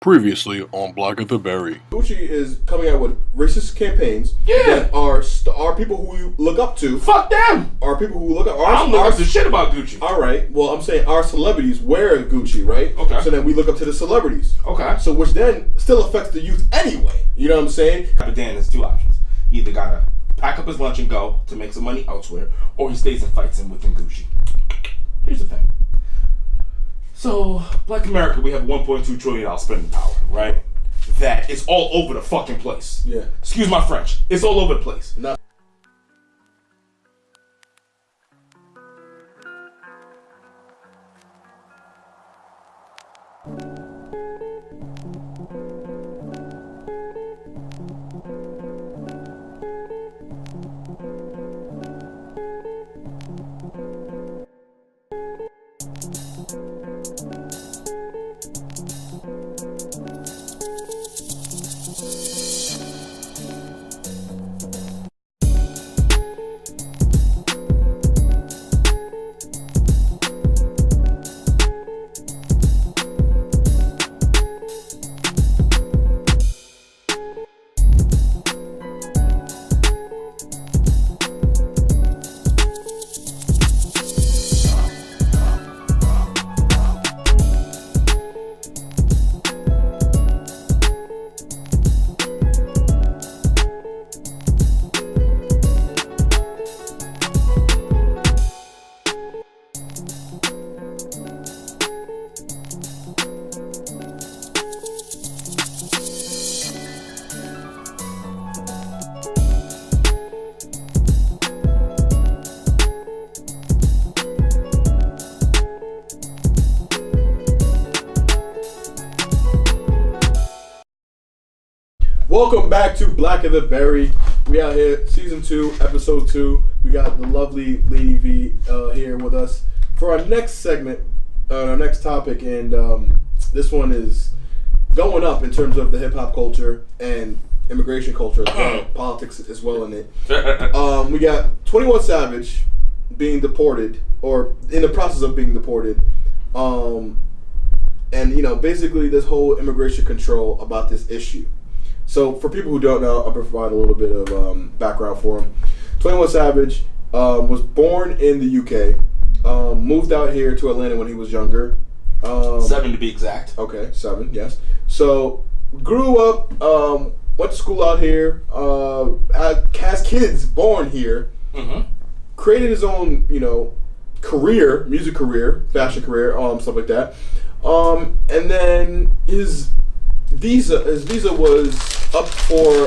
Previously on Black of the Berry. Gucci is coming out with racist campaigns that are people who you look up to. Fuck them! Are people who look up. I don't look up to shit about Gucci. All right. Well, I'm saying our celebrities wear Gucci, right? Okay. So then we look up to the celebrities. Okay. So which then still affects the youth anyway. You know what I'm saying? But Dan, there's two options. He either gotta pack up his lunch and go to make some money elsewhere, or he stays and fights in within Gucci. Here's the thing. So, Black America, we have $1.2 trillion spending power, right? That is all over the fucking place. Yeah. Excuse my French. It's all over the place. No. Welcome back to Black of the Berry. We out here, season 2, episode 2. We got the lovely Lady V here with us for our next segment, our next topic, and this one is going up in terms of the hip hop culture and immigration culture as well, politics as well in it. We got 21 Savage being deported, or in the process of being deported, and basically this whole immigration control about this issue. So, for people who don't know, I'll provide a little bit of background for him. 21 Savage was born in the UK, moved out here to Atlanta when he was younger. 7 to be exact. Okay, 7, yes. So, grew up, went to school out here, has kids born here, created his own, career, music career, fashion career, stuff like that. And then his visa was up for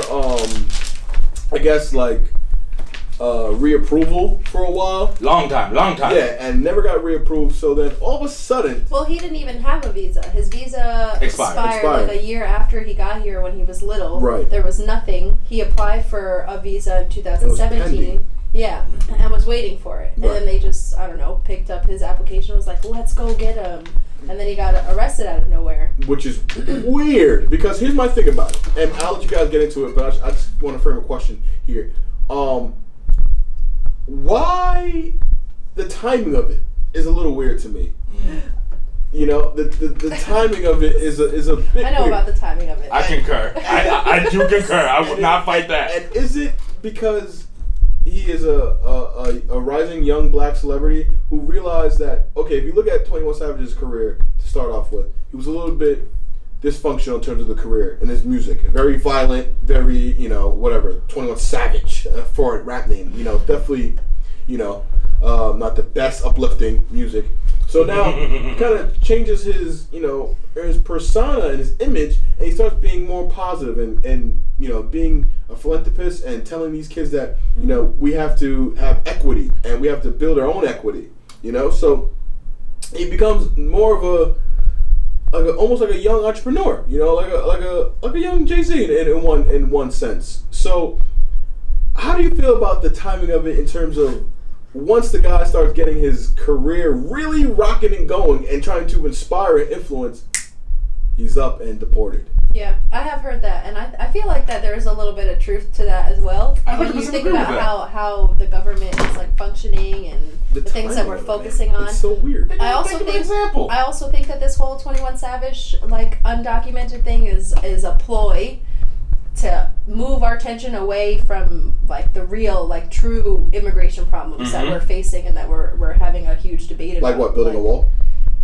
reapproval for a while. Long time. Yeah, and never got reapproved. So then all of a sudden, well, he didn't even have a visa. His visa expired like a year after he got here when he was little. Right. There was nothing. He applied for a visa in 2017. Yeah, and was waiting for it. Right. And then they just, picked up his application and was like, let's go get him. And then he got arrested out of nowhere. Which is weird, because here's my thing about it. And I'll let you guys get into it, but I just want to frame a question here. Why the timing of it is a little weird to me. The timing of it is a bit I know weird. about the timing of it. I concur. I do concur. I would not fight that. And is it because he is a rising young black celebrity who realized that, okay, if you look at 21 Savage's career to start off with, he was a little bit dysfunctional in terms of the career and his music. Very violent, very, 21 Savage for a rap name. Definitely, not the best uplifting music. So now kind of changes his, his persona and his image, and he starts being more positive and being a philanthropist and telling these kids that, we have to have equity and we have to build our own equity, So he becomes more of almost like a young entrepreneur, like a young Jay-Z in one sense. So how do you feel about the timing of it in terms of once the guy starts getting his career really rocking and going and trying to inspire and influence, he's up and deported. Yeah, I have heard that, and I feel like that there is a little bit of truth to that as well. When you think about how the government is like functioning and the things that we're focusing on. It's so weird. I also think that this whole 21 Savage like undocumented thing is a ploy to move our attention away from like the real like true immigration problems that we're facing and that we're having a huge debate about. Like what, building a wall?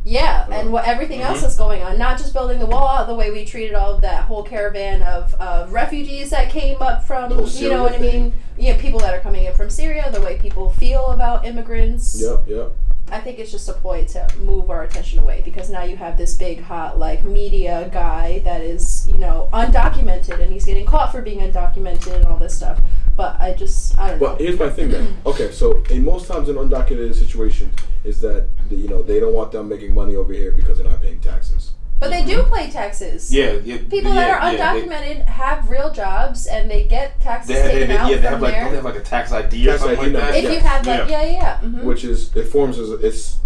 Yeah, and what everything else is going on. Not just building the wall, the way we treated all of that whole caravan of refugees that came up from, you know what I mean? Yeah, people that are coming in from Syria, the way people feel about immigrants. Yep. I think it's just a ploy to move our attention away because now you have this big hot like media guy that is, you know, undocumented and he's getting caught for being undocumented and all this stuff. But I don't know. But here's my thing then. Okay, so in most times in undocumented situations is that they don't want them making money over here because they're not paying taxes. But they do pay taxes. Yeah. People that are undocumented have real jobs and they get taxes taken out from don't there. they have like a tax ID or something like that? If you have like, which is it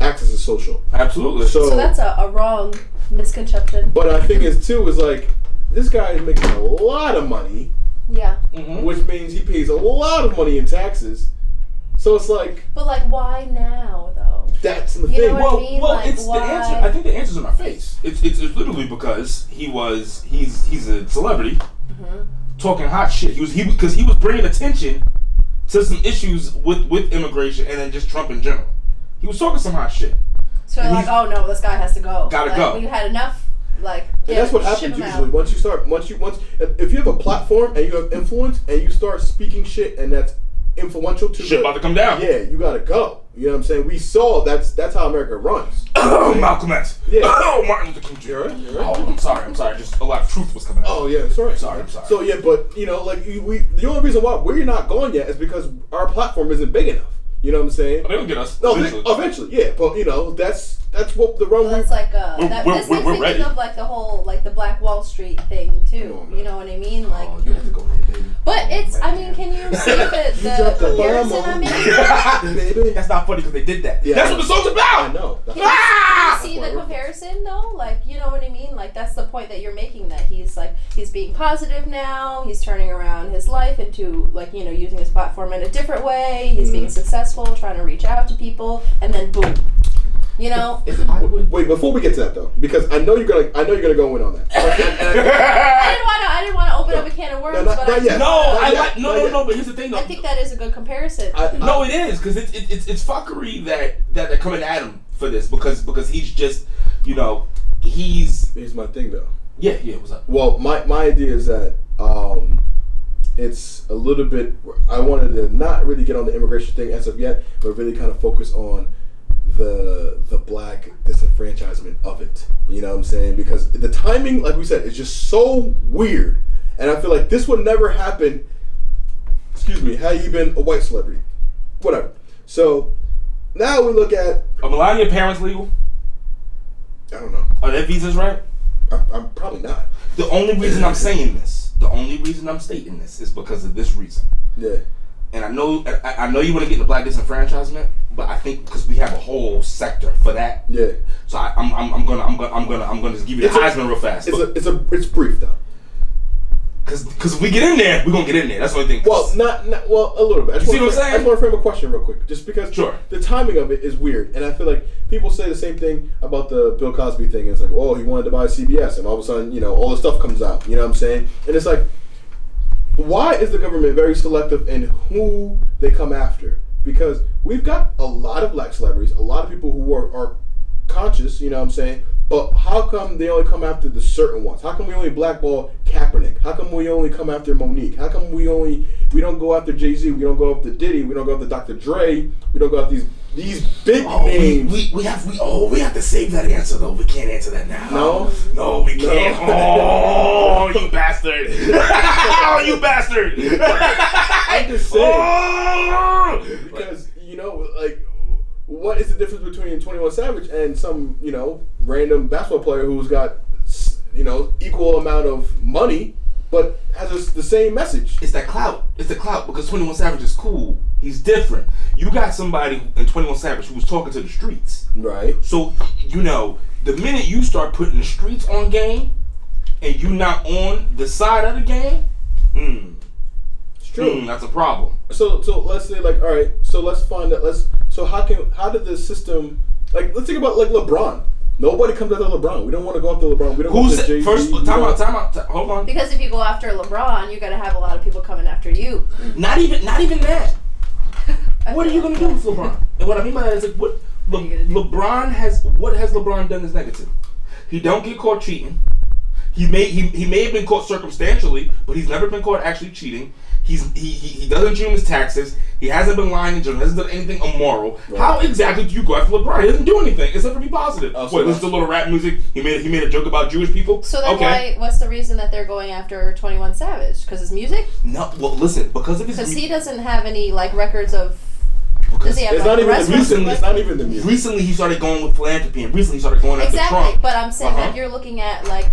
acts as a social. Absolutely. So that's a wrong misconception. But I think is like this guy is making a lot of money. Yeah. Which means he pays a lot of money in taxes. So it's like. But like, why now though? That's the you thing. Know what I mean? Well, like, it's why? the answer. I think the answer's in my face. It's literally because he's a celebrity talking hot shit. Because he was bringing attention to some issues with immigration and then just Trump in general. He was talking some hot shit. So like, oh no, this guy has to go. Gotta go. We had enough. Like, and that's what happens usually. Once if you have a platform and you have influence and you start speaking shit and that's influential to shit about to come down. Yeah, you gotta go. You know what I'm saying? We saw that's how America runs. Oh, Malcolm X. Yeah. Oh, Martin Luther King Jr. You're right. Oh, I'm sorry. Just a lot of truth was coming out. Oh yeah, sorry. I'm sorry. So yeah, but you know, like the only reason why we're not going yet is because our platform isn't big enough. You know what I'm saying? But they will get us. No, eventually, yeah. But you know, that's what the run. That's like this makes me think of like the whole like the Black Wall Street thing too. You know what I mean? Like, you have to go there, baby. But it's, I mean, can you see the comparison I'm making? That's not funny because they did that. Yeah, that's what the song's about. I know. Can you see the comparison though? Like, you know what I mean? Like, that's the point that you're making, that he's being positive now. He's turning around his life into like, you know, using his platform in a different way. He's being successful, trying to reach out to people, and then boom. You know. Wait, before we get to that though, because I know you're gonna go in on that. I didn't want to open up a can of worms, but But here's the thing though. I think that is a good comparison. No, it is because it's fuckery that they're coming at him for this because he's just, you know, he's. Here's my thing though. Yeah. What's up? Well, my idea is that it's a little bit. I wanted to not really get on the immigration thing as of yet, but really kind of focus on the black disenfranchisement of it. You know what I'm saying? Because the timing, like we said, is just so weird. And I feel like this would never happen, had you been a white celebrity. Whatever. So, now we look at... Are Melania parents legal? I don't know. Are their visas right? I'm probably not. The only reason I'm saying this, the only reason I'm stating this is because of this reason. Yeah. And I know you want to get into black disenfranchisement, but I think because we have a whole sector for that. Yeah. So I'm gonna just give you the Heisman real fast. It's brief though. Because if we get in there, we're gonna get in there. That's the only thing. Well, not a little bit. You see what I'm saying? I just want to frame a question real quick, just because the timing of it is weird, and I feel like people say the same thing about the Bill Cosby thing. It's like, oh, he wanted to buy CBS, and all of a sudden, you know, all this stuff comes out. You know what I'm saying? And it's like, why is the government very selective in who they come after? Because we've got a lot of black celebrities, a lot of people who are conscious, you know what I'm saying? But how come they only come after the certain ones? How come we only blackball Kaepernick? How come we only come after Monique? How come we don't go after Jay-Z? We don't go after Diddy? We don't go after Dr. Dre? We don't go after these big names? We have to save that answer though. We can't answer that now. No, we can't. Oh, you bastard! Oh, you bastard! I'm just saying because you know, like, what is the difference between 21 Savage and some, you know, random basketball player who's got, you know, equal amount of money but has the same message? It's that clout. It's the clout because 21 Savage is cool. He's different. You got somebody in 21 Savage who was talking to the streets. Right. So, you know, the minute you start putting the streets on game, and you not on the side of the game, it's true. That's a problem. So let's say like, all right, so let's find out. How did the system, like, let's think about like LeBron. Nobody comes after LeBron. We don't want to go after LeBron. We don't go after Jay-Z. First, time out. Hold on. Because if you go after LeBron, you're gonna have a lot of people coming after you. Not even that. What are you gonna do with LeBron? And what I mean by that is like, what LeBron has LeBron done that's negative? He don't get caught cheating. He may have been caught circumstantially, but he's never been caught actually cheating. He doesn't cheat on his taxes. He hasn't been lying in general. Hasn't done anything immoral. Right. How exactly do you go after LeBron? He doesn't do anything except for be positive. Listen to a little rap music. He made a joke about Jewish people. So then what's the reason that they're going after 21 Savage? Because his music? No. Well, listen, because of his. Because he doesn't have any like records of. Because it's not even the music. Recently, he started going with philanthropy, and recently he started going after Trump. Exactly, but I'm saying that you're looking at like.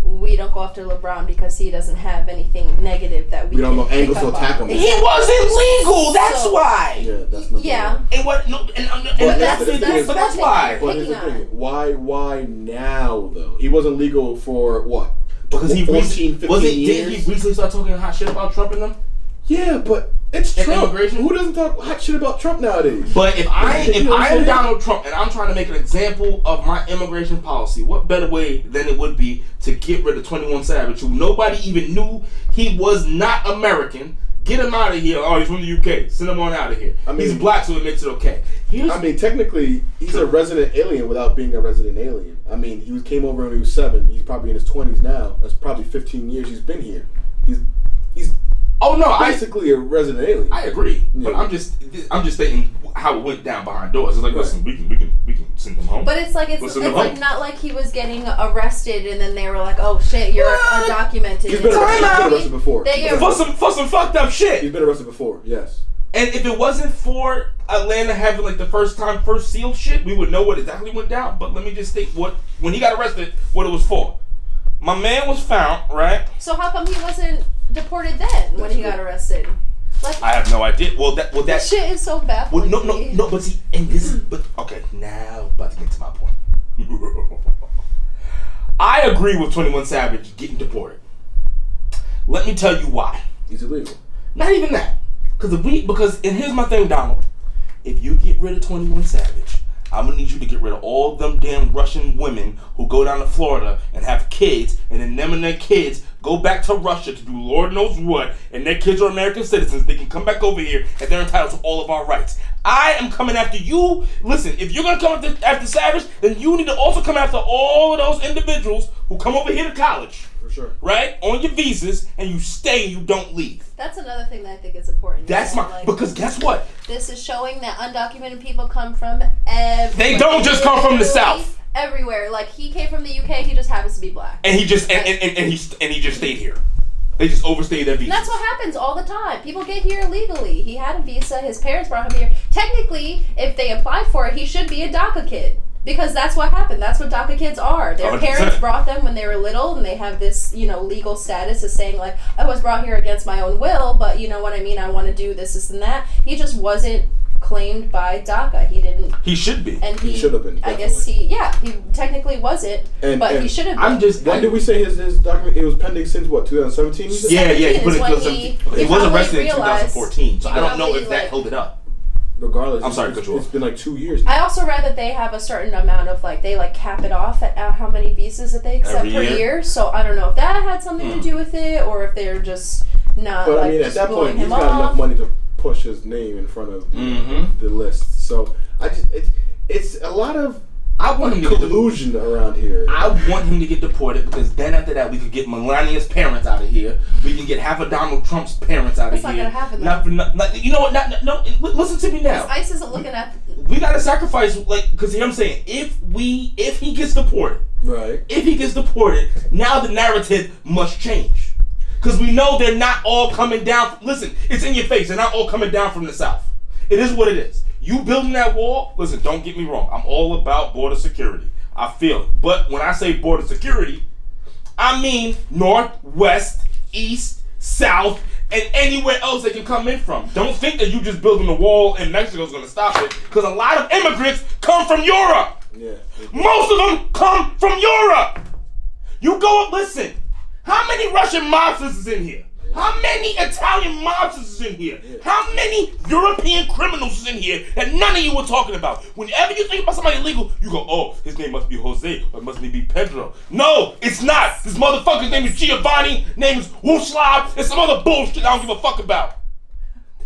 We don't go after LeBron because he doesn't have anything negative that we don't know angles to attack him. He wasn't legal. That's why. Yeah, that's not. Yeah. And what? No. But that's why. But here's the thing. Why now though? He wasn't legal for what? Because he 15 years. Did he recently start talking hot shit about Trump and them? Yeah, but it's Trump. Immigration? Who doesn't talk hot shit about Trump nowadays? But if I am Donald Trump and I'm trying to make an example of my immigration policy, what better way than it would be to get rid of 21 Savage, who nobody even knew he was not American. Get him out of here. Oh, he's from the UK. Send him on out of here. He's black, so it makes it okay. Technically, he's a resident alien without being a resident alien. He came over when he was 7. He's probably in his 20s now. That's probably 15 years he's been here. He's basically a resident alien. I agree, but I'm just stating how it went down behind doors. It's like, listen, we can send him home. But it's like not like he was getting arrested and then they were like, oh shit, you're undocumented. He's been arrested before. For some fucked up shit. He's been arrested before. Yes. And if it wasn't for Atlanta having like the first seal shit, we would know what exactly went down. But let me just state when he got arrested, what it was for. My man was found, right? So how come he wasn't deported then when he got arrested? Like, I have no idea. Well, that shit is so baffling. No. But see, and this. But okay, now about to get to my point. I agree with 21 Savage getting deported. Let me tell you why. He's illegal. Not even that. And here's my thing, Donald. If you get rid of 21 Savage, I'm gonna need you to get rid of all them damn Russian women who go down to Florida and have kids, and then them and their kids go back to Russia to do Lord knows what, and their kids are American citizens. They can come back over here and they're entitled to all of our rights. I am coming after you. Listen, if you're gonna come after Savage, then you need to also come after all of those individuals who come over here to college. For sure. Right? On your visas, and you stay and you don't leave. That's another thing that I think is important. Because guess what? This is showing that undocumented people come from everywhere. They don't just come from the South. Everywhere. Like, he came from the UK, he just happens to be black. And he just he just stayed here. They just overstayed their visa. That's what happens all the time. People get here illegally. He had a visa, his parents brought him here. Technically, if they applied for it, he should be a DACA kid. Because that's what happened. That's what DACA kids are. Their 100%. Parents brought them when they were little, and they have this, legal status of saying, like, I was brought here against my own will, but you know what I mean, I want to do this, and that. He just wasn't claimed by DACA. He didn't. He should be. And he should have been. Definitely. I guess he technically wasn't, but he should have been. When did we say his document, it was pending since what, 2017? Yeah, he put it in 2017. He was arrested in 2014, so I don't know if that held it up. Regardless, I'm sorry, it's been like 2 years now. I also read that they have a certain amount of, they cap it off at how many visas that they accept per year. So I don't know if that had something to do with it, or if they're just not. But at that point, he's got enough money to push his name in front of the list. So it's a lot of collusion around here. I want him to get deported because then after that we could get Melania's parents out of here. We can get half of Donald Trump's parents out of here. That's not gonna happen. You know what? No. Listen to me now. ICE isn't looking at. We gotta sacrifice, because I'm saying if he gets deported, right? If he gets deported, now the narrative must change. Because we know they're not all coming down. Listen, it's in your face. They're not all coming down from the South. It is what it is. You building that wall, listen, don't get me wrong. I'm all about border security. I feel it. But when I say border security, I mean north, west, east, south, and anywhere else they can come in from. Don't think that you just building a wall and Mexico's going to stop it. Because a lot of immigrants come from Europe. Yeah. Most of them come from Europe. You go up, listen. How many Russian mobsters is in here? How many Italian mobsters is in here? How many European criminals is in here that none of you were talking about? Whenever you think about somebody illegal, you go, oh, his name must be Jose, or it must be Pedro. No, it's not. This motherfucker's name is Giovanni, name is Wuslav, and some other bullshit I don't give a fuck about.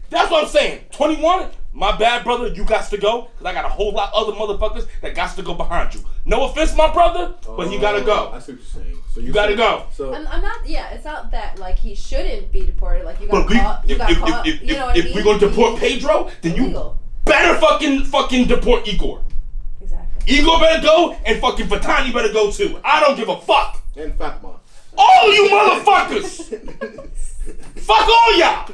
That's what I'm saying. 21, my bad, brother, you got to go, because I got a whole lot of other motherfuckers that got to go behind you. No offense, my brother, but you gotta go. I see what you're saying. So you gotta go. So I'm not. Yeah, it's not that like he shouldn't be deported. Like you got caught. If we're gonna deport Pedro, then you better fucking deport Igor. Exactly. Igor better go, and fucking Fatani better go too. I don't give a fuck. And Fatma. All you motherfuckers. Fuck all y'all.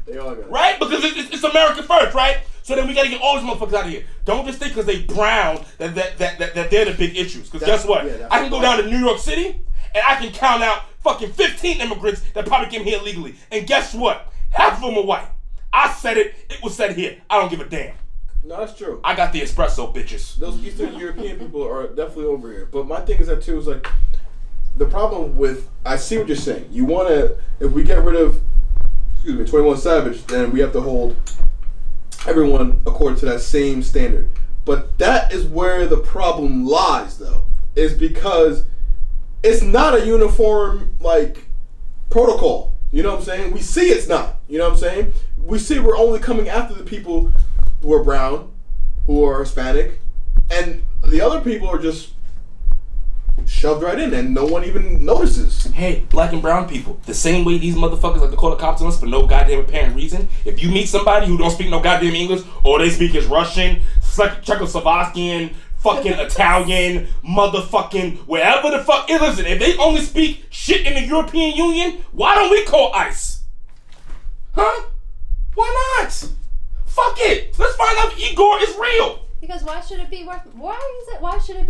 They all got it. Right? Because it's America first, right? So then we gotta get all these motherfuckers out of here. Don't just think because they brown that they're the big issues. Because guess what? Yeah, I can go down to New York City and I can count out fucking 15 immigrants that probably came here illegally. And guess what? Half of them are white. I said it. It was said here. I don't give a damn. No, that's true. I got the espresso, bitches. Those Eastern European people are definitely over here. But my thing is that too is like the problem with I see what you're saying. You wanna if we get rid of 21 Savage, then we have to hold everyone according to that same standard. But that is where the problem lies, though, is because it's not a uniform, like, protocol. You know what I'm saying? We see it's not. You know what I'm saying? We see we're only coming after the people who are brown, who are Hispanic, and the other people are just shoved right in and no one even notices. Hey, black and brown people, the same way these motherfuckers like to call the cops on us for no goddamn apparent reason. If you meet somebody who don't speak no goddamn English, or they speak as Russian, Czechoslovakian, fucking Italian, motherfucking wherever the fuck. Hey, listen, if they only speak shit in the European Union, why don't we call ICE? Huh? Why not? Fuck it. Let's find out if Igor is real. Because why should it be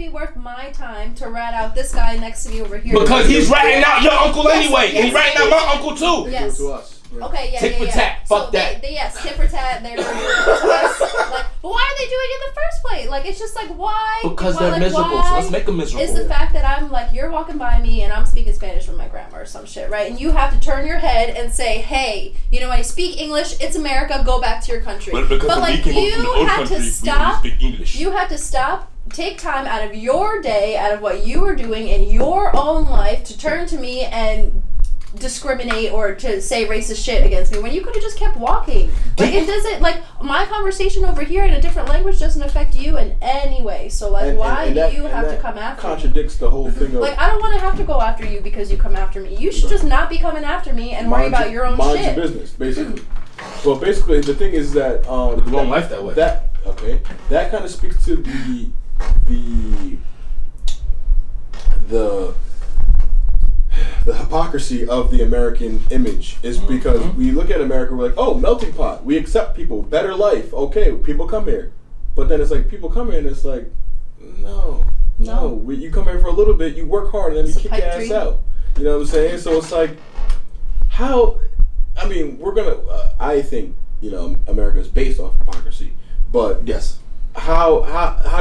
worth my time to rat out this guy next to me over here? Because he's ratting out your uncle anyway, and he's ratting out my uncle too. Yes. To us. Yeah. Okay, yeah, Tit for tat. Fuck that. Yes, tit for tat. They're doing it to us. Like, but why are they doing it in the first place? Like, it's just like, why? Because they're miserable. So let's make them miserable. It's the fact that I'm like, you're walking by me and I'm speaking Spanish with my grandma or some shit, right? And you have to turn your head and say, hey, you know, I speak English. It's America. Go back to your country. But like, you have to stop. We speak English. You have to stop. Take time out of your day, out of what you were doing in your own life, to turn to me and discriminate or to say racist shit against me when you could have just kept walking. Like, it doesn't, like, my conversation over here in a different language doesn't affect you in any way. So, like, why do you have to come after me? Contradicts the whole thing of, like, I don't want to have to go after you because you come after me. You should just not be coming after me and worry about your own mind shit. Your business, basically. Well, basically, the thing is that you won't life that way. That kind of speaks to the hypocrisy of the American image is because we look at America, we're like, oh, melting pot. We accept people, better life. Okay, people come here. But then it's like, people come here and it's like, no. You come here for a little bit, you work hard, and then you kick your ass out. You know what I'm saying? So it's like, how, I mean, we're going to, I think, you know, America is based off hypocrisy. But yes. How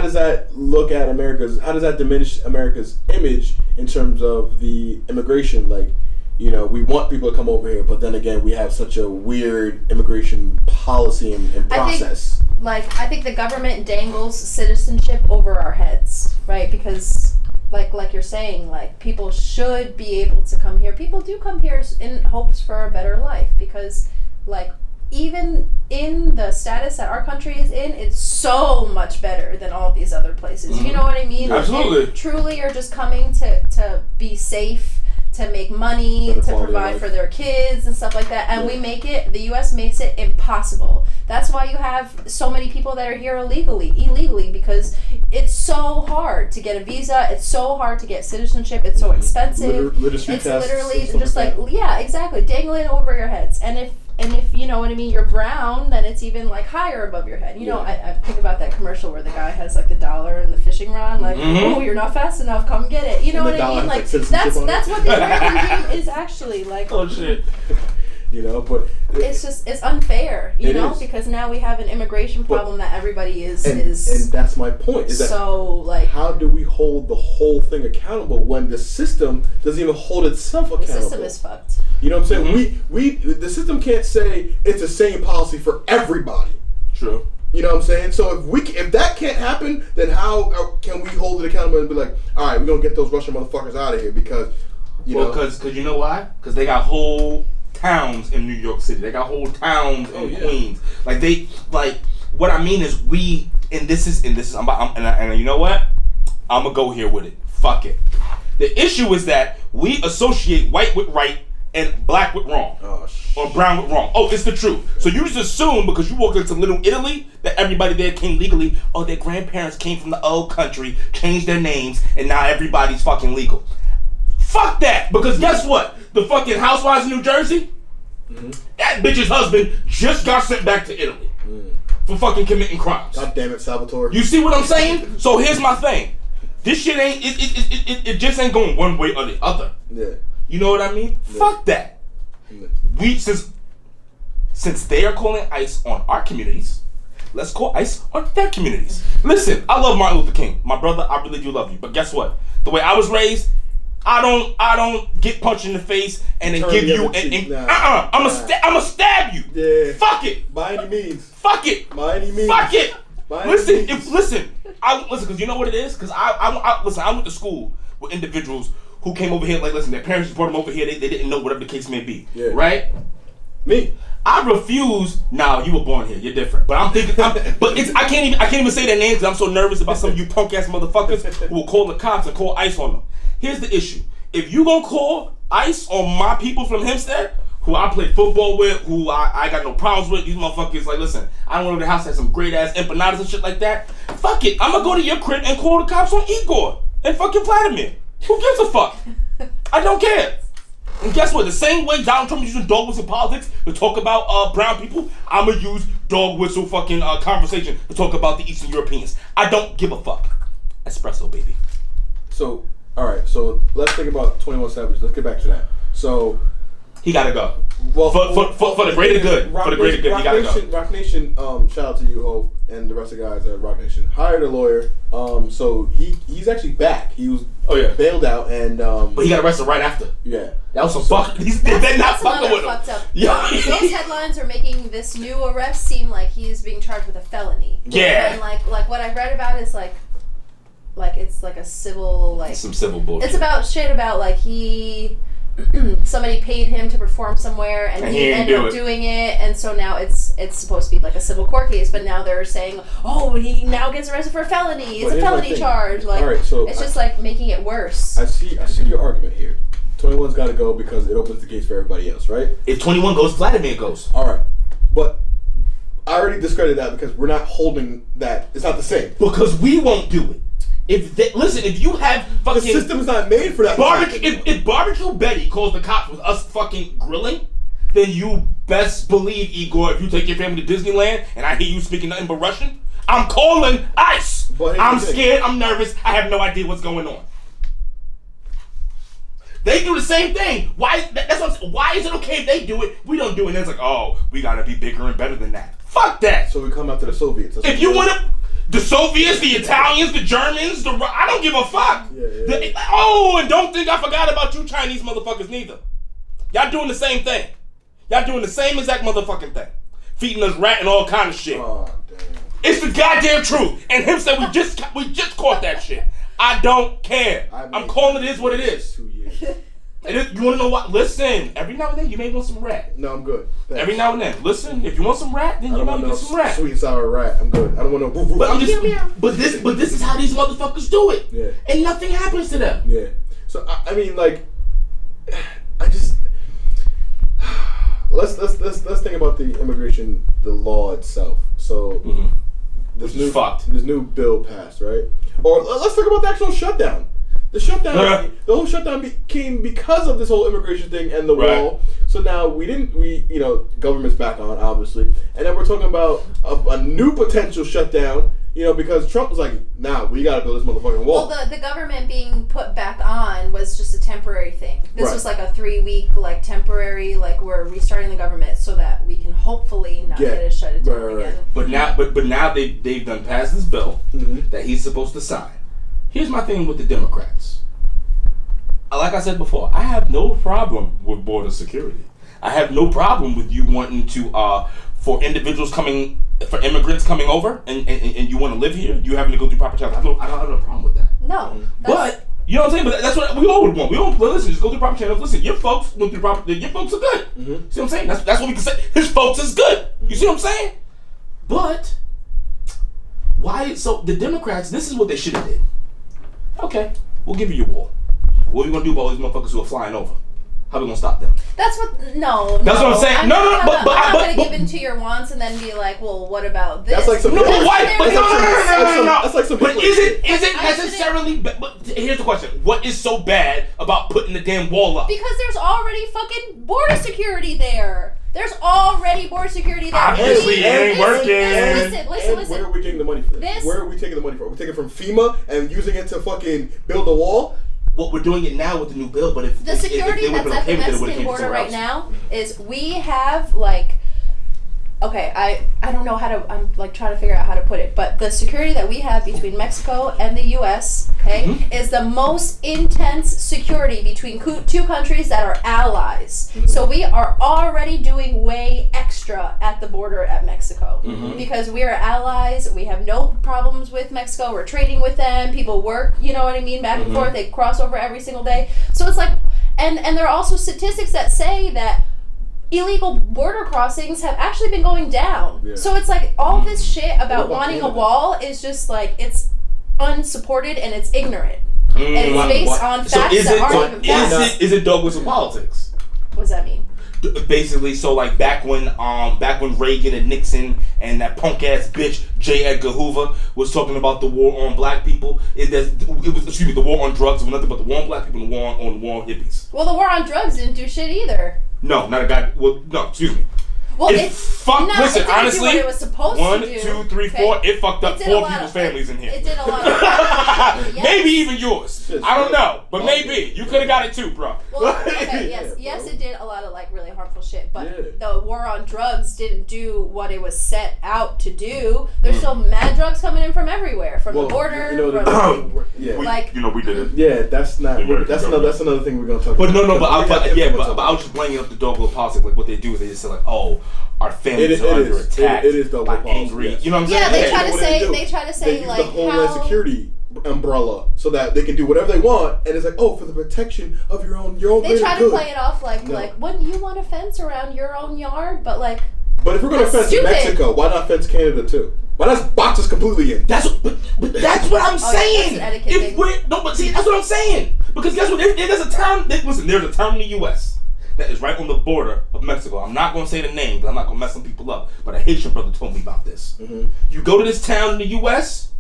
does that how does that diminish America's image in terms of the immigration? Like, you know, we want people to come over here, but then again, we have such a weird immigration policy and process. I think the government dangles citizenship over our heads, right? Because like you're saying, like, people should be able to come here. People do come here in hopes for a better life because, like, even in the status that our country is in, it's so much better than all these other places. You know what I mean? Absolutely. Like, truly are just coming to be safe, to make money, to provide for their kids and stuff like that. And the U.S. makes it impossible. That's why you have so many people that are here illegally, because it's so hard to get a visa. It's so hard to get citizenship. It's so expensive. Literacy it's tests literally just like, yeah, exactly, dangling over your heads. And if you know what I mean, you're brown, then it's even like higher above your head. You know, I think about that commercial where the guy has like the dollar and the fishing rod, like, oh, you're not fast enough, come get it. You know what I mean? Like, that's what the American dream is actually like. Oh shit. You know, but it's unfair, you know, is. because now we have an immigration problem that everybody is and that's my point. Is so that like, how do we hold the whole thing accountable when the system doesn't even hold itself accountable? the system is fucked. You know what I'm saying? We the system can't say it's the same policy for everybody. True. You know what I'm saying? So if that can't happen, then how can we hold it accountable and be like, all right, we're gonna get those Russian motherfuckers out of here because, because you know why? Because they got whole towns in New York City. They got whole towns in Queens. Like what I mean is and you know what? I'm gonna go here with it. Fuck it. The issue is that we associate white with right and black with wrong. Or brown with wrong. Oh, it's the truth. So you just assume because you walk into Little Italy that everybody there came legally. Oh, their grandparents came from the old country, changed their names, and now everybody's fucking legal. Fuck that. Because guess what? The fucking housewives in New Jersey, that bitch's husband just got sent back to Italy for fucking committing crimes. God damn it, Salvatore. You see what I'm saying? So here's my thing. This shit ain't, it just ain't going one way or the other. Yeah. You know what I mean? Yeah. Fuck that. Yeah. We since they are calling ICE on our communities, let's call ICE on their communities. Listen, I love Martin Luther King, my brother. I really do love you. But guess what? The way I was raised, I don't get punched in the face and then give you I'ma stab you. Yeah. Fuck it. By any means. Fuck it. By any means. Fuck it. Listen, because you know what it is? Because I went to school with individuals who came over here, like, listen, their parents just brought them over here, they didn't know, whatever the case may be. Yeah. Right? Me. I refuse. Now you were born here. You're different. But I can't even say their names because I'm so nervous about some of you punk ass motherfuckers who will call the cops and call ICE on them. Here's the issue. If you gonna call ICE on my people from Hempstead, who I play football with, who I got no problems with, these motherfuckers, like, listen, I don't know if the house has some great ass empanadas and shit like that. Fuck it. I'm gonna go to your crib and call the cops on Igor and fucking Vladimir. Who gives a fuck? I don't care. And guess what? The same way Donald Trump is using dog whistle politics to talk about brown people, I'm going to use dog whistle fucking conversation to talk about the Eastern Europeans. I don't give a fuck. Espresso, baby. So, alright, so let's think about 21 Savage. Let's get back to that. So, he got to go. Well, for the greater good. For the greater good, he got to go. Rock Nation, shout out to you, Ho, and the rest of the guys at Rock Nation, hired a lawyer. So he's actually back. He was bailed out, and but he got arrested right after. Yeah, that was some fuck. They're not fucking with him. Fucked up. Yeah. Those headlines are making this new arrest seem like he's being charged with a felony. Yeah, and like what I read about is like it's like a civil some civil bullshit. It's about shit about like somebody paid him to perform somewhere and he ended up doing it, and so now it's supposed to be like a civil court case, but now they're saying, oh, he now gets arrested for a felony. It's a felony charge. Like, all right, so it's just like making it worse. I see your argument here. 21's got to go because it opens the gates for everybody else, right? If 21 goes, Vladimir goes. All right, but I already discredited that because we're not holding that. It's not the same. Because we won't do it. If you have fucking... The system's not made for that. If Barbecue Betty calls the cops with us fucking grilling, then you best believe, Igor, if you take your family to Disneyland and I hear you speaking nothing but Russian, I'm calling ICE. I'm scared, I'm nervous, I have no idea what's going on. They do the same thing. Why is it okay if they do it? We don't do it. And it's like, oh, we gotta be bigger and better than that. Fuck that. So we come after the Soviets. If you want to... The Soviets, the Italians, the Germans, I don't give a fuck. Yeah. And don't think I forgot about you Chinese motherfuckers neither. Y'all doing the same thing. Y'all doing the same exact motherfucking thing. Feeding us rat and all kind of shit. Oh, damn. It's the goddamn truth. And him said we just caught that shit. I don't care. I'm calling it is what it is. 2 years. You want to know what? Listen, every now and then you may want some rat. No, I'm good. Thanks. Every now and then. Listen, if you want some rat, then you might get some rat. Sweet and sour rat. I'm good. I don't want no. But this is how these motherfuckers do it. Yeah. And nothing happens to them. Yeah. So I mean, like, I just let's think about the immigration, the law itself. So this new bill passed, right? Or let's talk about the actual shutdown. The shutdown, the whole shutdown came because of this whole immigration thing and the wall. So now government's back on, obviously, and then we're talking about a new potential shutdown. You know, because Trump was like, nah, we gotta build this motherfucking wall. Well, the government being put back on was just a temporary thing. This was like a 3-week, like, temporary, like, we're restarting the government so that we can hopefully not get it shut down again. But now they've done passed this bill that he's supposed to sign. Here's my thing with the Democrats. Like I said before, I have no problem with border security. I have no problem with you wanting to, for immigrants coming over and you want to live here, you having to go through proper channels. I don't have a problem with that. No. But, you know what I'm saying? But that's what we all would want. We all listen, just go through proper channels. Listen, your folks went through proper, your folks are good. See what I'm saying? That's what we can say. His folks is good. You see what I'm saying? But, so the Democrats, this is what they should have did. Okay, we'll give you your wall. What are we going to do about all these motherfuckers who are flying over? How are we going to stop them? That's what what I'm saying. I'm not going to give in to your wants and then be like, well, what about this? That's like some... No. That's like some... But is it necessarily... But here's the question. What is so bad about putting the damn wall up? Because there's already fucking border security there. There's already border security there. Obviously, it ain't working. Listen. Where are we getting the money for this? Where are we taking the money from? We're taking it from FEMA and using it to fucking build a wall? Well, we're doing it now with the new bill, but if the security that's at the Mexican border right now is we have like, okay, I don't know how to, I'm like trying to figure out how to put it, but the security that we have between Mexico and the U.S., okay, is the most intense security between two countries that are allies. So we are already doing way extra at the border at Mexico because we are allies. We have no problems with Mexico. We're trading with them. People work, you know what I mean, back and forth. They cross over every single day. So it's like, and there are also statistics that say that illegal border crossings have actually been going down. Yeah. So it's like all this shit about wanting a wall is just like, it's unsupported and it's ignorant. And it's based on facts that aren't even facts. Is it dog whistle politics? What does that mean? Basically, so like back when Reagan and Nixon and that punk ass bitch J. Edgar Hoover was talking about the war on black people, it was the war on drugs. It was nothing but the war on black people and the war on hippies. Well, the war on drugs didn't do shit either. No, not a guy. Well, no, excuse me. Well, listen, honestly, what it was supposed 1, to do. 2, 3, 4. It fucked up 4 people's families in here. It did a lot of yes. Maybe even yours. I don't know, but maybe you could have got it too, bro. Well, okay, yes, it did a lot of like really harmful shit. But the war on drugs didn't do what it was set out to do. There's still mad drugs coming in from everywhere, from the border. We did it. Yeah, that's another thing we're gonna talk about. But I was just bringing up the dogwood politics. Like what they do is they just say like, oh, our families are under attack. It is dogwood politics. Angry. Yes. You know what I'm saying? Yeah, they try to say they like use the Homeland Security umbrella so that they can do whatever they want, and it's like, oh, for the protection of your own. They try to play it off like wouldn't you want a fence around your own yard? But like. But if we're gonna fence Mexico, why not fence Canada too? Why not box us completely in? That's what I'm saying. That's an etiquette thing. That's what I'm saying. Because guess what? There's a town. Listen, there's a town in the U.S. that is right on the border of Mexico. I'm not going to say the name, but I'm not going to mess some people up. But a Haitian brother told me about this. You go to this town in the U.S.,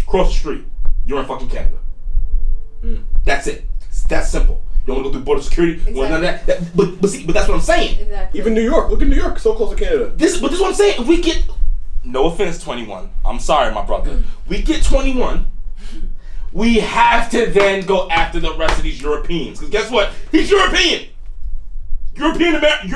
cross the street, you're in fucking Canada. That's it. It's that simple. You don't want to go through border security. Exactly. None of that. But that's what I'm saying. Exactly. Even New York. Look at New York. So close to Canada. But this is what I'm saying. If we get... No offense, 21. I'm sorry, my brother. We get 21. We have to then go after the rest of these Europeans. Because guess what? He's European. European, whatever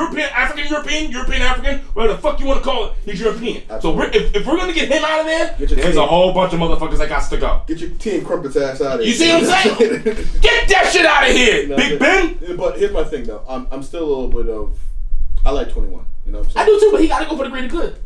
the fuck you want to call it, he's European. Absolutely. So if we're going to get him out of there, there's a whole bunch of motherfuckers that got to go. Get your tea and crumpets ass out of here. You see what I'm saying? Get that shit out of here, Big Ben. But here's my thing, though. I'm still a little bit of... I like 21. You know what I'm saying? I do too, but he got to go for the greater good.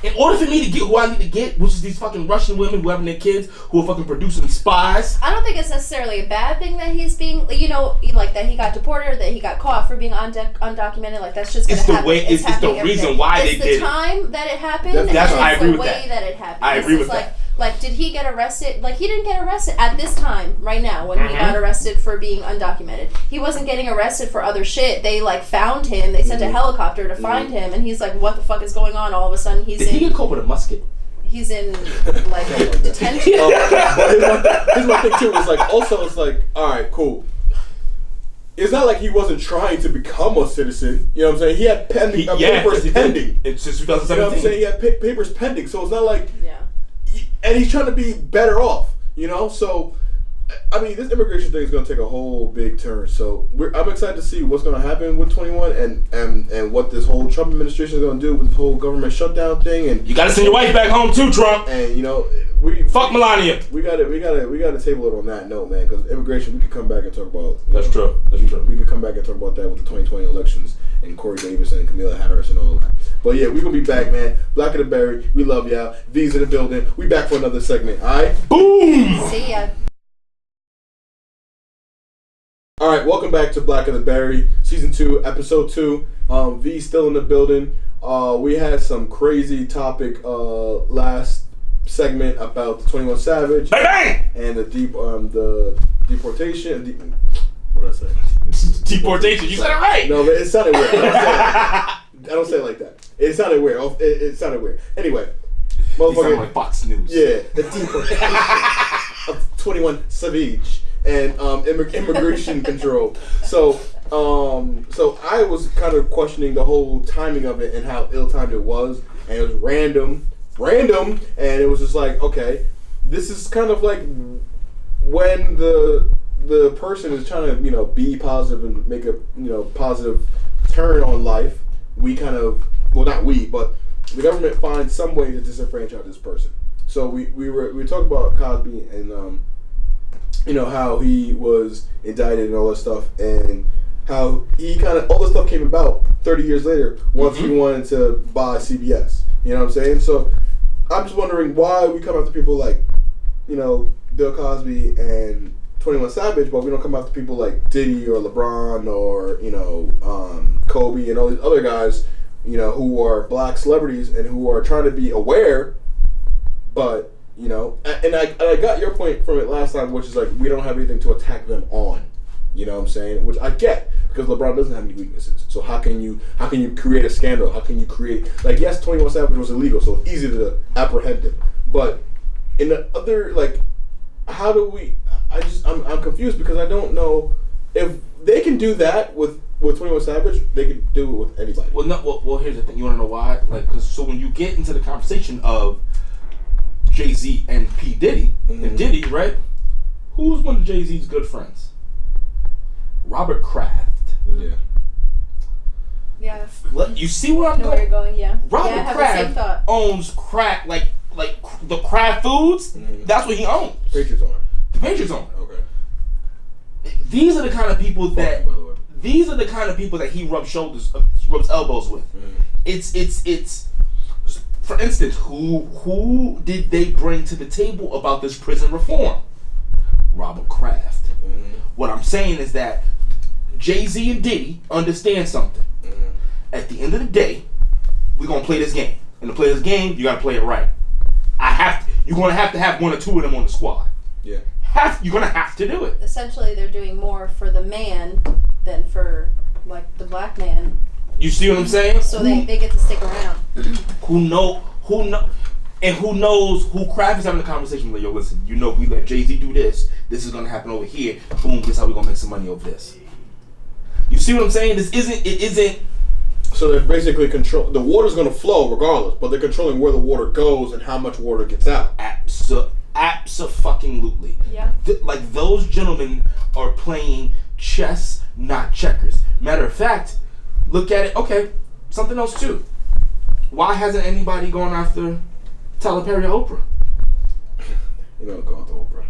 In order for me to get who I need to get, which is these fucking Russian women who having their kids, who are fucking producing spies. I don't think it's necessarily a bad thing that he's being, like that he got deported or that he got caught for being undocumented. Like that's just gonna happen. It's the reason why they did it. It's the time that it happened. I agree with that. It's the way that it happened. I agree with that. Like, did he get arrested? Like, he didn't get arrested at this time, right now, when he got arrested for being undocumented. He wasn't getting arrested for other shit. They, like, found him. They sent a helicopter to find him, and he's like, what the fuck is going on? All of a sudden, Did he get caught with a musket? He's in, like, detention. But here's my thing, too. It's like, also, it's like, all right, cool. it's not like he wasn't trying to become a citizen. You know what I'm saying? He had papers pending. It's since 2017. You know what I'm saying? He had papers pending. So it's not like... Yeah. And he's trying to be better off, you know? So, I mean, this immigration thing is going to take a whole big turn. So I'm excited to see what's going to happen with 21 and what this whole Trump administration is going to do with this whole government shutdown thing. And you got to send your wife back home too, Trump. And, you know... Fuck Melania. We got to table it on that note, man. Because immigration, we could come back and talk about. That's true. We could come back and talk about that with the 2020 elections and Corey Davis and Kamala Harris and all that. But yeah, we gonna be back, man. Black of the Berry, we love y'all. V's in the building. We back for another segment. All right. Boom. See ya. All right, welcome back to Black of the Berry, season 2, episode 2. V still in the building. We had some crazy topic last segment about the 21 Savage and the deportation. What did I say? Deportation. You said it right. No, but it sounded weird. I don't say it like that. It sounded weird. It sounded weird. Anyway, motherfucker. You sound like Fox News. Yeah, the deportation of 21 Savage and immigration control. So I was kind of questioning the whole timing of it and how ill-timed it was, and it was random, and it was just like, okay, this is kind of like when the person is trying to, you know, be positive and make a, you know, positive turn on life. We kind of, well, not we, but the government finds some way to disenfranchise this person. So we talked about Cosby and you know, how he was indicted and all that stuff, and how he kind of, all this stuff came about 30 years later once he wanted to buy CBS. You know what I'm saying? So I'm just wondering why we come after people like, you know, Bill Cosby and 21 Savage, but we don't come after people like Diddy or LeBron or, you know, Kobe and all these other guys, you know, who are black celebrities and who are trying to be aware, but, you know, and I got your point from it last time, which is like, we don't have anything to attack them on. You know what I'm saying? Which I get, because LeBron doesn't have any weaknesses. So how can you create a scandal? How can you create, like, yes, 21 Savage was illegal, so it's easy to apprehend him. But in the other, like, how do we? I'm confused because I don't know if they can do that with 21 Savage. They can do it with anybody. Well, here's the thing. You want to know why? Like, because so when you get into the conversation of Jay-Z and P. Diddy and Diddy, right? Who's one of Jay-Z's good friends? Robert Kraft. Yeah. Yeah. You see where I'm going? Where you're going? Yeah. Robert Kraft owns Kraft, like the Kraft Foods. That's what he owns. Patriots owner. The Patriots owner. Okay. These are the kind of people that. These are the kind of people that he rubs elbows with. It's. For instance, who did they bring to the table about this prison reform? Robert Kraft. What I'm saying is that Jay-Z and Diddy understand something. At the end of the day, we're gonna play this game. And to play this game, you gotta play it right. You're gonna have to have one or two of them on the squad. Yeah. You're gonna have to do it. Essentially, they're doing more for the man than for, like, the black man. You see what I'm saying? So they get to stick around. Who knows who Kraft is having a conversation with? Yo, listen, you know, we let Jay-Z do this. This is gonna happen over here. Boom, this is how we're gonna make some money over this. You see what I'm saying? It isn't. So they're basically the water's gonna flow regardless, but they're controlling where the water goes and how much water gets out. Abso-fucking-lutely. Yeah. Like, those gentlemen are playing chess, not checkers. Matter of fact, look at it. Okay, something else too. Why hasn't anybody gone after Tyler Perry or Oprah? You don't go after Oprah.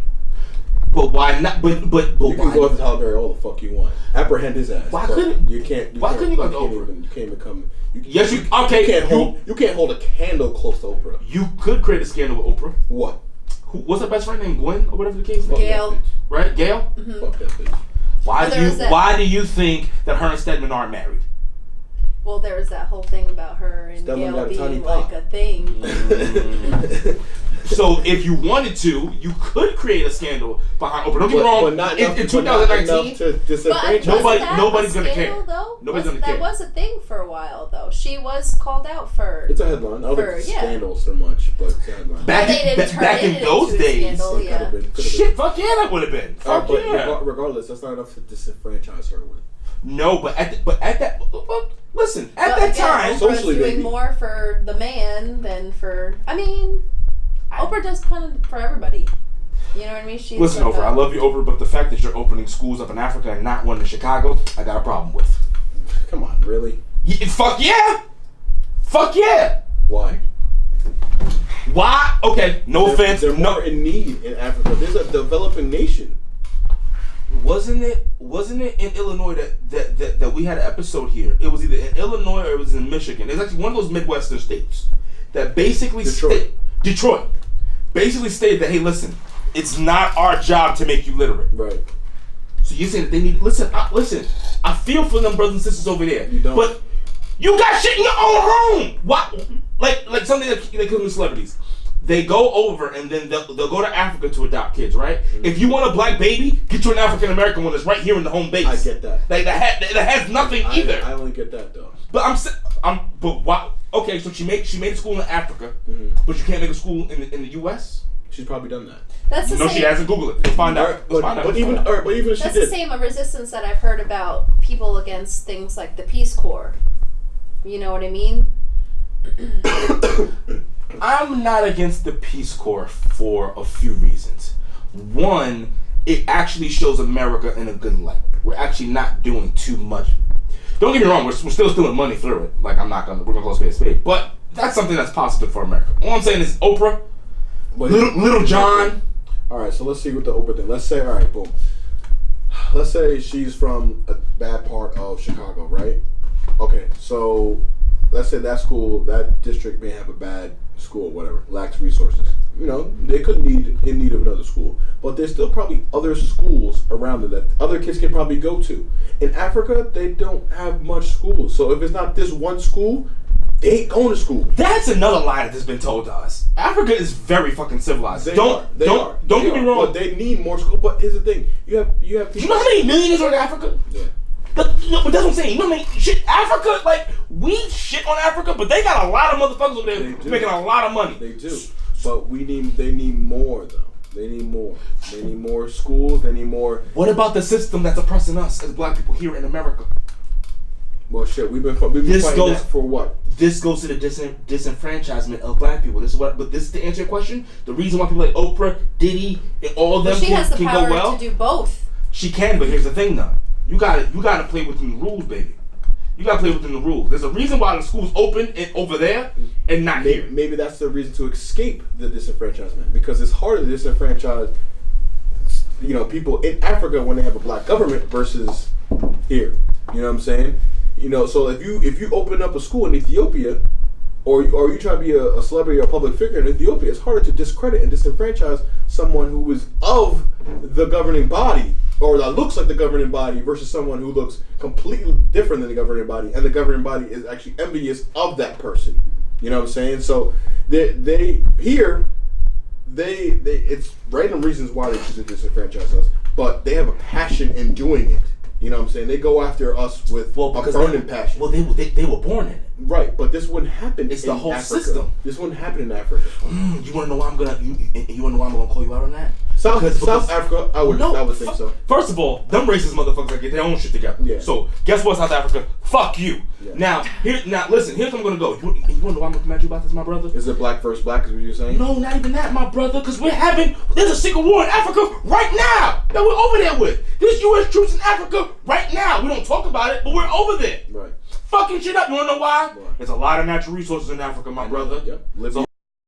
But why not? But you can go after Tyler Perry all the fuck you want. Apprehend his ass. Why couldn't you? Couldn't you go after Oprah? You can't even come. Yes, you. Okay, you can't hold a candle close to Oprah. You could create a scandal with Oprah. What? What's her best friend named Gwen or whatever the case is? Gail. Right, Gail. Fuck that bitch. Why do you think that her and Stedman aren't married? Well, there was that whole thing about her and Stedman Gail being like a thing. So if you wanted to, you could create a scandal behind Oprah. Don't get me wrong. But not enough, in 2019, to disenfranchise. nobody's gonna care. Though? Nobody's gonna care. That was a thing for a while, though. She was called out for. It's a headline. I don't think it's scandal so much, but it's a headline. Back in those days, scandal, yeah. Could've been. Shit, fuck yeah, that would have been. Fuck But yeah. regardless, that's not enough to disenfranchise her with. No, but at that, listen, at that time, socially, Oprah's doing baby. more for the man than for. I mean, Oprah does kind of for everybody. You know what I mean? She's listen, like Oprah, I love you, Oprah, but the fact that you're opening schools up in Africa and not one in Chicago, I got a problem with. Come on, really? Fuck yeah! Fuck yeah! Why? Why? Okay, no offense. They're more in need in Africa. There's a developing nation. Wasn't it in Illinois that we had an episode here? It was either in Illinois or it was in Michigan. It's actually one of those Midwestern states that basically Detroit basically stated that, hey, listen, it's not our job to make you literate. Right. So you're saying that they need listen. I feel for them brothers and sisters over there. You don't. But you got shit in your own home. What? Like something that they kill with celebrities. They go over and then they'll go to Africa to adopt kids, right? Mm-hmm. If you want a black baby, get you an African American one that's right here in the home base. I get that. Like that has nothing either. I only get that though. But but why? Okay, so she made a school in Africa, but you can't make a school in the U.S. She's probably done that. That's the same. She hasn't. Google it. Let's find out. But even if she that's did, the same resistance that I've heard about people against things like the Peace Corps. You know what I mean? I'm not against the Peace Corps for a few reasons. One, it actually shows America in a good light. We're actually not doing too much. Don't get me wrong, we're still stealing money through it. Like, we're gonna call spade a spade. But that's something that's positive for America. All I'm saying is Oprah, Little John. Alright, so let's see what the Oprah thing. Let's say, alright, boom. Let's say she's from a bad part of Chicago, right? Okay, so let's say that school, that district may have a bad school or whatever, lacks resources. You know, they could in need of another school. But there's still probably other schools around it that other kids can probably go to. In Africa, they don't have much schools. So if it's not this one school, they ain't going to school. That's another lie that's been told to us. Africa is very fucking civilized. Don't get me wrong. But they need more schools. But here's the thing. You have people. You know how many millionaires are in Africa? Yeah. But that's what I'm saying. You know what I mean? Shit, Africa, like, we shit on Africa, but they got a lot of motherfuckers over there making a lot of money. They do. But they need more, though. They need more. They need more schools. They need more. What about the system that's oppressing us as black people here in America? Well, shit, we've been fighting that for what? This goes to the disenfranchisement of black people. But this is to answer your question. The reason why people like Oprah, Diddy, and all of them she has the can power go well. to do both. She can, but here's the thing, though. You gotta play within the rules, baby. You gotta play within the rules. There's a reason why the school's open and over there and not here. Maybe that's the reason to escape the disenfranchisement, because it's harder to disenfranchise, you know, people in Africa when they have a black government versus here. You know what I'm saying? You know, so if you open up a school in Ethiopia, or you try to be a celebrity or a public figure in Ethiopia, it's harder to discredit and disenfranchise someone who is of the governing body, or that looks like the governing body, versus someone who looks completely different than the governing body, and the governing body is actually envious of that person. You know what I'm saying? So they it's random reasons why they choose to disenfranchise us, but they have a passion in doing it. You know what I'm saying? They go after us with a burning passion. Well, they were born in it. Right, but this wouldn't happen. It's the whole Africa. system. This wouldn't happen in Africa. You want to know why I'm gonna call you out on that? South Africa, I would think so. First of all, them racist motherfuckers like get their own shit together. Yeah. So guess what, South Africa? Fuck you. Yeah. Now listen. Here's where I'm gonna go. You want to know why I'm mad at you about this, my brother? Is it black versus black? Is what you're saying? No, not even that, my brother. Because there's a civil war in Africa right now that we're over there with. There's U.S. troops in Africa right now. We don't talk about it, but we're over there. Right. Fucking shit up. You wanna know why? There's a lot of natural resources in Africa, my brother. Yep.